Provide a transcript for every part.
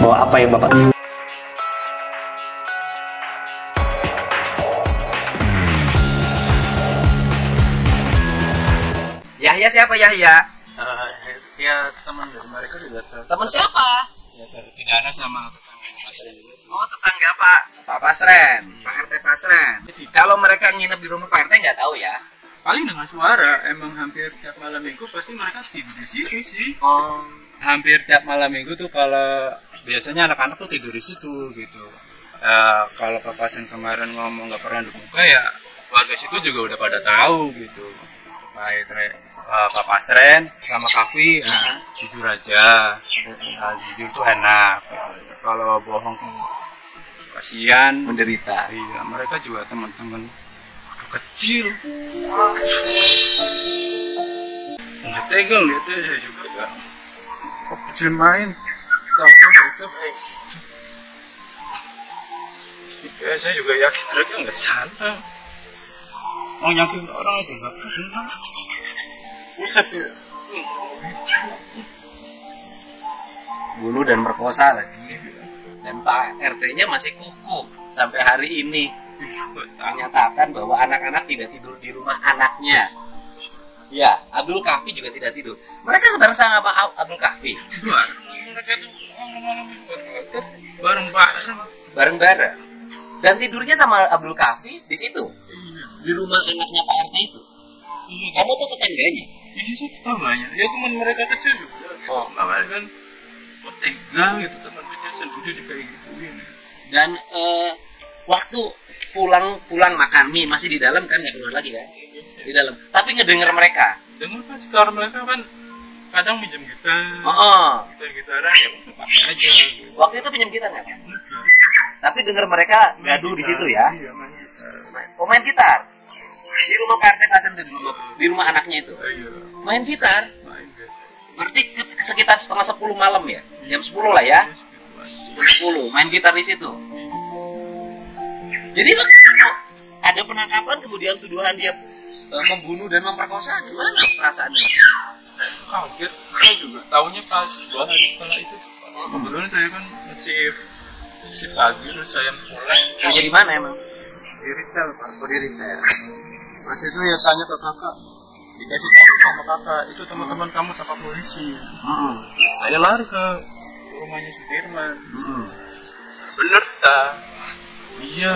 bahwa apa yang Bapak Yahya siapa Yahya? Ya teman dari mereka juga Teman siapa? ya terpidana sama tetangga Pasren. Oh, tetangga Pak Pasren, Pak RT Pasren. Kalau mereka nginep di rumah Pak RT nggak tahu ya? Paling dengan suara, emang hampir tiap malam minggu pasti mereka tidur di situ sih. Oh, Hampir tiap malam minggu tuh kalau biasanya anak-anak tuh tidur di situ gitu. Kalau Pak Pasren kemarin ngomong nggak pernah dibuka ya warga situ juga udah pada tahu gitu. Pak Pasren sama Kavi jujur aja, jujur tuh enak. Kalau bohong tuh kasihan, menderita. iya, mereka juga teman-teman kecil. Nggak tega lihatnya saya juga nggak. Kok kecil main, tahu-tahu itu baik. Saya juga yakin mereka nggak salah. Mau nyakitin orang aja nggak pernah. Pusat ya. Bunuh dan merkosa lagi. Dan Pak RT-nya masih kukuh sampai hari ini menyatakan bahwa anak-anak tidak tidur di rumah anaknya. Ya, Abdul Kahfi juga tidak tidur. Mereka bareng sama Pak Abdul Kahfi. Mereka tuh bareng-bareng. Bareng-bareng. Dan tidurnya sama Abdul Kahfi di situ. Di rumah anaknya Pak RT itu. Kamu tuh tetangganya. Di sisi tetangganya, ya teman mereka kecil juga. Oh. Namanya kan tega gitu, teman kecil sendiri kayak gituin. Dan waktu pulang makan mie masih di dalam kan, nggak keluar lagi kan? Di dalam. Tapi ngedenger mereka. Dengar pas kalau mereka kan kadang minjem gitar. Gitar-gitaran ya pakai aja. Gitu. Waktu itu pinjam gitar nggak? Tapi denger mereka gaduh di situ ya. Iya, main gitar. Main gitar. Di rumah Pak RT Pasren, di rumah anaknya itu. Iya. Main gitar. Main gitar. Berarti sekitar setengah 10 malam ya. Jam 10 lah ya. 10 main gitar di situ. Jadi waktu ada penangkapan kemudian tuduhan dia membunuh dan memperkosa, gimana perasaannya? Kaget, saya juga tahunya pas 2 hari setelah itu. Kebetulan saya kan masih pagi terus saya pulang. Kerja di mana emang? Di retail Pak. Oh, di retail. Pas itu ya tanya ke kakak, dikasih tahu sama kakak, itu teman-teman kamu tangkap polisi. Saya lari ke rumahnya Sudirman. Bener tak? Iya.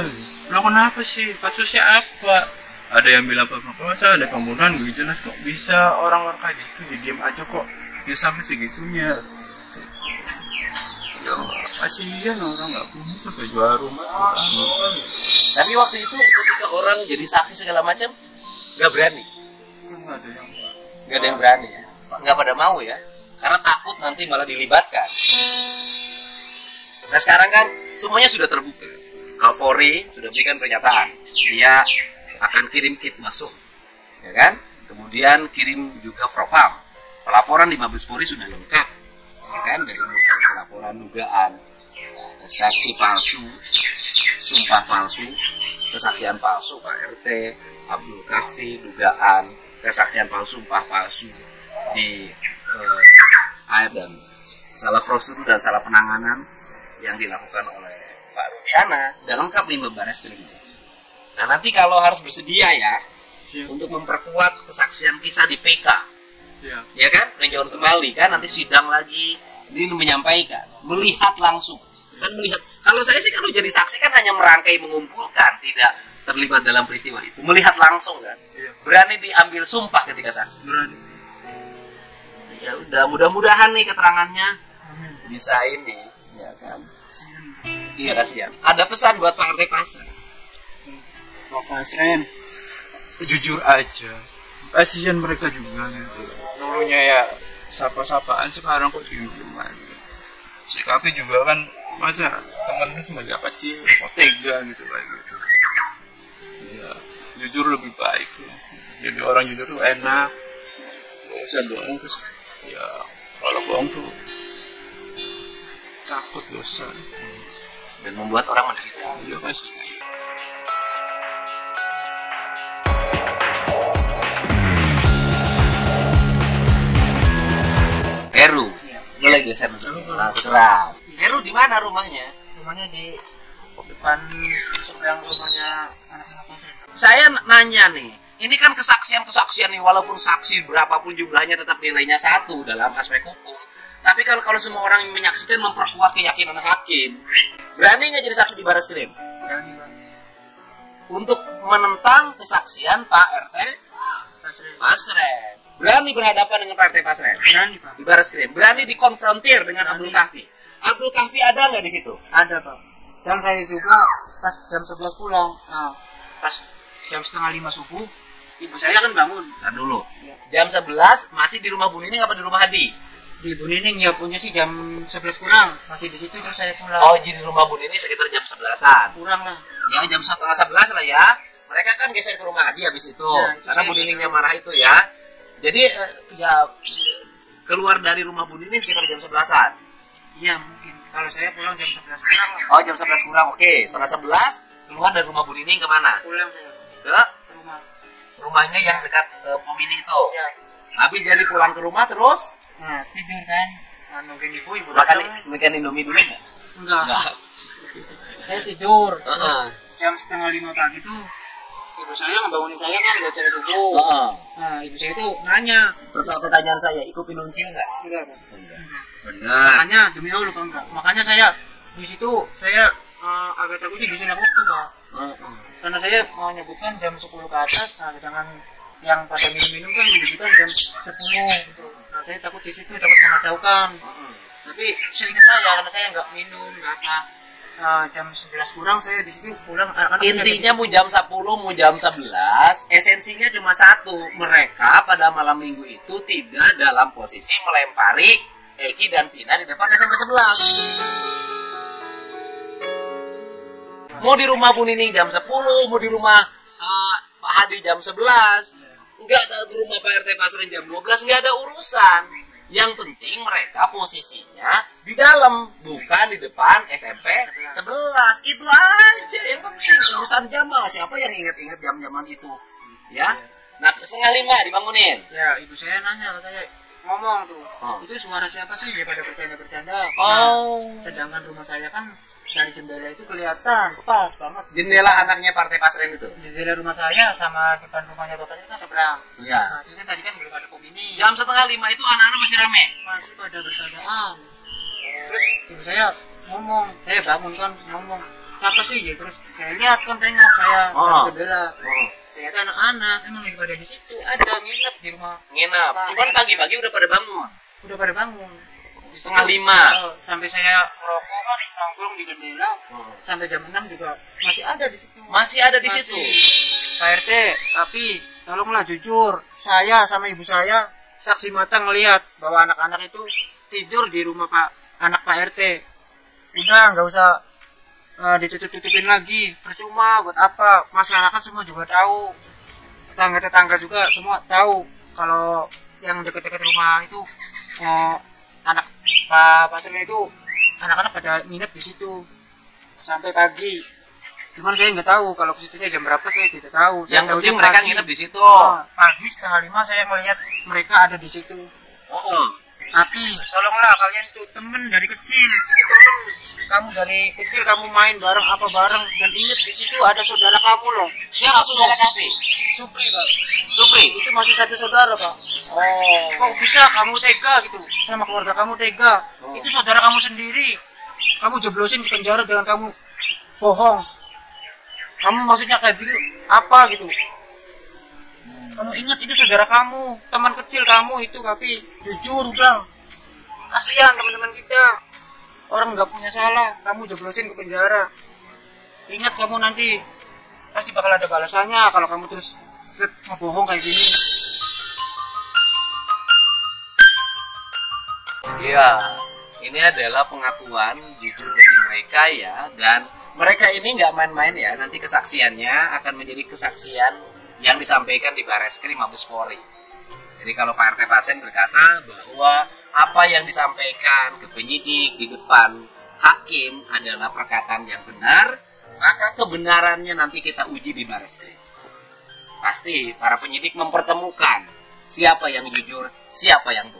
Lo kenapa sih? Kasusnya apa? Ada yang bilang perkosa, ada pembunuhan, gak jelas kok bisa orang kayak gitu, ya diam aja kok, dia sampai segitunya. Ya kasihan orang nggak punya sampai jual rumah. Tapi waktu itu ketika orang jadi saksi segala macam, nggak berani. Nggak ada yang berani ya. Nggak pada mau ya, karena takut nanti malah dilibatkan. Nah sekarang kan semuanya sudah terbuka. Kapolri sudah berikan pernyataan, dia akan kirim kit masuk, ya kan? Kemudian kirim juga propam. Pelaporan di Mabes Polri sudah lengkap, ya kan? Dari pelaporan dugaan saksi palsu, sumpah palsu, kesaksian palsu Pak RT, Abdul Kahfi, dugaan kesaksian palsu, sumpah palsu di air dan salah prosedur dan salah penanganan yang dilakukan oleh Pak Rudiana, dan lengkap nih Barreskrim. Nah nanti kalau harus bersedia ya untuk memperkuat kesaksian kisah di PK, ya kan, peninjauan kembali kan, nanti sidang lagi, ini menyampaikan, melihat langsung, kan melihat. Kalau saya sih kalau jadi saksi kan hanya merangkai mengumpulkan, tidak terlibat dalam peristiwa itu, melihat langsung kan, berani diambil sumpah ketika saksi. Berani. Ya udah, mudah-mudahan nih keterangannya bisa ini, ya kan. Iya kasihan. Ada pesan buat Pak RT Pasren. Pak Pasren, jujur aja, kasihan mereka juga gitu. Dulunya ya sapa-sapaan, sekarang kok diem-dieman. Si Kapi juga kan masa temennya sebagai kecil, kok tega gitu lagi. Ya, jujur lebih baik ya. Jadi orang jujur tuh enak. Gak usah bohong terus. Ya kalau bohong tuh takut dosa Dan membuat orang menderita. Iya pasti. Heru, mulai geser dulu. Nah, terang. Heru di mana rumahnya? Rumahnya di depan seberang rumahnya anak-anak Pasren. Saya nanya nih, ini kan kesaksian nih, walaupun saksi berapapun jumlahnya tetap nilainya 1 dalam aspek hukum. Tapi kalau semua orang yang menyaksikan memperkuat keyakinan hakim, berani nggak jadi saksi di Bareskrim? Berani, Pak. Untuk menentang kesaksian Pak RT Pasren. Berani berhadapan dengan Pak RT Pasren? Berani, Pak. Di Bareskrim. Berani dikonfrontir dengan Abdul Kahfi. Abdul Kahfi ada nggak di situ? Ada, Pak. Dan saya juga pas jam 11 pulang. Nah, pas jam setengah 5 subuh, ibu saya kan bangun. Ntar dulu. Jam 11 masih di rumah Bu Nining apa di rumah Hadi? Di Bu Nining ya punya sih jam 11 kurang. Masih di situ terus saya pulang. Oh, jadi rumah Bu Nining sekitar jam 11-an. Kurang lah. Ya jam setengah 11 lah ya. Mereka kan geser ke rumah Hadi habis itu. Ya, itu karena saya Bu Niningnya marah itu ya. Jadi ya keluar dari rumah Bu Nining sekitar jam 11-an. Iya, mungkin. Kalau saya pulang jam 11 kurang lah. Oh, jam 11 kurang. Oke, setengah 11 keluar dari rumah Bu Nining kemana? Pulang saya Ke ke rumah. rumahnya yang dekat Pom ini itu. Ya. Habis dari pulang ke rumah terus Nah, tidur kan. Nah, nungguin ibu makan Indomie dulu nggak? Enggak. Saya tidur. Heeh. Jam setengah 5 pagi itu ibu saya ngebangunin saya kan baca subuh. Heeh. Nah, ibu saya itu nanya. Pertanyaan saya, ikut minum cil nggak? Enggak, Pak. Benar. Makanya demi Allah Pak enggak. Makanya saya di situ saya agak takut disuruh waktu, Pak. Karena saya mau nyebutkan jam 10 ke atas, nah sedangkan yang pada minum-minum kan menyebutkan jam 10 gitu. Nah, saya takut di situ, takut mengacaukan. Tapi seingat saya karena saya nggak minum, nggak apa. Jam 11 kurang saya di situ pulang. Intinya mau jam 10, mau jam 11, esensinya cuma satu. Mereka pada malam minggu itu tidak dalam posisi melempari Eki dan Vina di depan SMP 11. Mau di rumah Bu Nining jam 10, mau di rumah Pak Hadi jam 11, nggak ada di rumah Pak RT Pasren jam 12, nggak ada urusan. Yang penting mereka posisinya di dalam, bukan di depan SMP 11. Itu aja yang penting, urusan jam mah. Siapa yang ingat-ingat jam-jaman itu? Ya. Nah, setengah 5 dibangunin. Ya, ibu saya nanya ke saya, ngomong tuh, itu suara siapa sih? Dia pada bercanda-bercanda. Oh. Nah, sedangkan rumah saya kan dari jendela itu kelihatan pas banget. Jendela anaknya Partai Pasren itu. Jendela rumah saya sama depan rumahnya bapak saya kan seberang. Iya. Nah, itu kan tadi kan belum ada pom ini. Jam setengah 5 itu anak-anak masih rame. Masih pada bercandaan. Terus ibu saya ngomong, saya bangun kan ngomong, siapa sih? Ya, terus saya lihat kan tengok saya dari jendela. Ternyata anak-anak emang lagi pada di situ, ada nginep di rumah. Nginep. Cuman pagi-pagi udah pada bangun. Udah pada bangun. Setengah 5. Sampai saya merokok kan nongkrong di jendela. Sampai jam 6 juga masih ada di situ. Masih ada di situ. Pak RT, tapi tolonglah jujur, saya sama ibu saya saksi mata ngelihat bahwa anak-anak itu tidur di rumah anak Pak RT. Udah nggak usah ditutup-tutupin lagi, percuma buat apa? Masyarakat semua juga tahu, tetangga-tetangga juga semua tahu kalau yang dekat-dekat rumah itu anak Pak Pasren itu anak-anak pada nginep di situ sampai pagi. Cuman saya nggak tahu kalau ke situnya jam berapa, saya tidak tahu. Yang penting mereka nginep di situ. Pagi setengah 5 saya melihat mereka ada di situ. Tapi tolonglah kalian tuh temen dari kecil. Kamu dari kecil kamu main bareng apa bareng, dan ingat di situ ada saudara kamu loh. Siapa saudara kamu? Supri, Pak. Supri. Itu masih satu saudara, Pak. Kok bisa kamu tega gitu sama keluarga kamu tega? Itu saudara kamu sendiri. Kamu jeblosin di penjara dengan kamu bohong. Kamu maksudnya kayak gitu apa gitu? Kamu ingat itu saudara kamu, teman kecil kamu itu, tapi jujur udah. Kasihan teman-teman kita. Orang nggak punya salah, kamu jeblosin ke penjara. Ingat kamu nanti pasti bakal ada balasannya kalau kamu terus ngebohong kayak gini. Iya, ini adalah pengakuan jujur dari mereka ya, dan mereka ini nggak main-main ya. Nanti kesaksiannya akan menjadi kesaksian yang disampaikan di Bareskrim Mabes Polri. Jadi kalau Pak RT Pasren berkata bahwa apa yang disampaikan ke penyidik di depan hakim adalah perkataan yang benar, maka kebenarannya nanti kita uji di Bareskrim. Pasti para penyidik mempertemukan siapa yang jujur, siapa yang bohong.